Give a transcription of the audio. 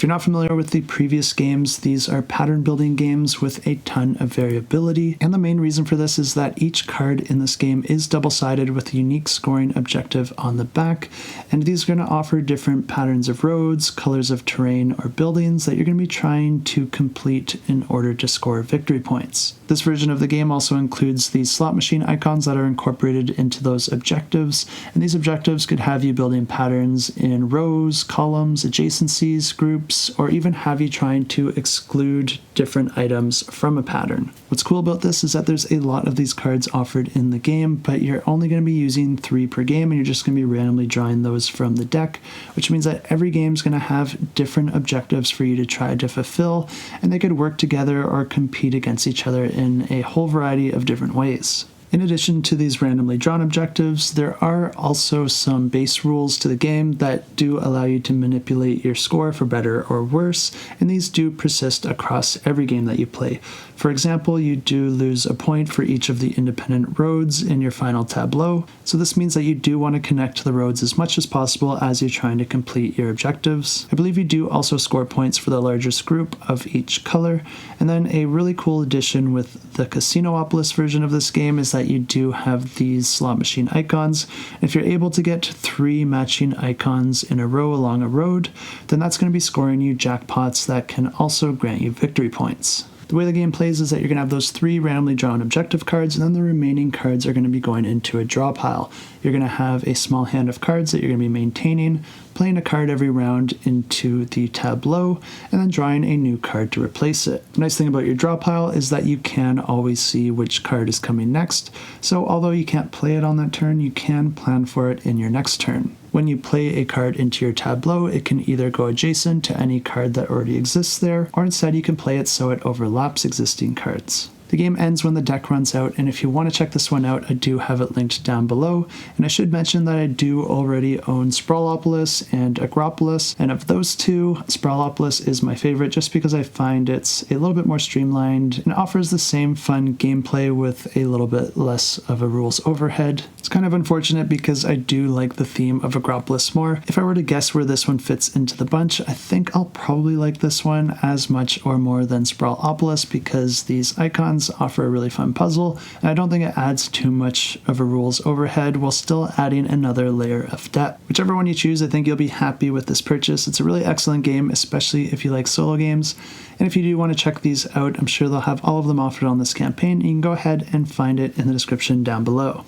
If you're not familiar with the previous games, these are pattern building games with a ton of variability, and the main reason for this is that each card in this game is double-sided with a unique scoring objective on the back, and these are going to offer different patterns of roads, colors of terrain, or buildings that you're going to be trying to complete in order to score victory points. This version of the game also includes these slot machine icons that are incorporated into those objectives, and these objectives could have you building patterns in rows, columns, adjacencies, groups, or even have you trying to exclude different items from a pattern. What's cool about this is that there's a lot of these cards offered in the game, but you're only going to be using 3 per game, and you're just going to be randomly drawing those from the deck, which means that every game is going to have different objectives for you to try to fulfill, and they could work together or compete against each other in a whole variety of different ways. In addition to these randomly drawn objectives, there are also some base rules to the game that do allow you to manipulate your score for better or worse, and these do persist across every game that you play. For example, you do lose a point for each of the independent roads in your final tableau, so this means that you do want to connect to the roads as much as possible as you're trying to complete your objectives. I believe you do also score points for the largest group of each color, and then a really cool addition with the Casinopolis version of this game is that you do have these slot machine icons. If you're able to get 3 matching icons in a row along a road, then that's going to be scoring you jackpots that can also grant you victory points. The way the game plays is that you're going to have those 3 randomly drawn objective cards, and then the remaining cards are going to be going into a draw pile. You're going to have a small hand of cards that you're going to be maintaining, playing a card every round into the tableau, and then drawing a new card to replace it. The nice thing about your draw pile is that you can always see which card is coming next, so although you can't play it on that turn, you can plan for it in your next turn. When you play a card into your tableau, it can either go adjacent to any card that already exists there, or instead you can play it so it overlaps existing cards. The game ends when the deck runs out, and if you want to check this one out, I do have it linked down below. And I should mention that I do already own Sprawlopolis and Agropolis, and of those two, Sprawlopolis is my favorite just because I find it's a little bit more streamlined and offers the same fun gameplay with a little bit less of a rules overhead. It's kind of unfortunate because I do like the theme of Agropolis more. If I were to guess where this one fits into the bunch, I think I'll probably like this one as much or more than Sprawlopolis because these icons offer a really fun puzzle, and I don't think it adds too much of a rules overhead while still adding another layer of depth. Whichever one you choose, I think you'll be happy with this purchase. It's a really excellent game, especially if you like solo games, and if you do want to check these out, I'm sure they'll have all of them offered on this campaign, and you can go ahead and find it in the description down below.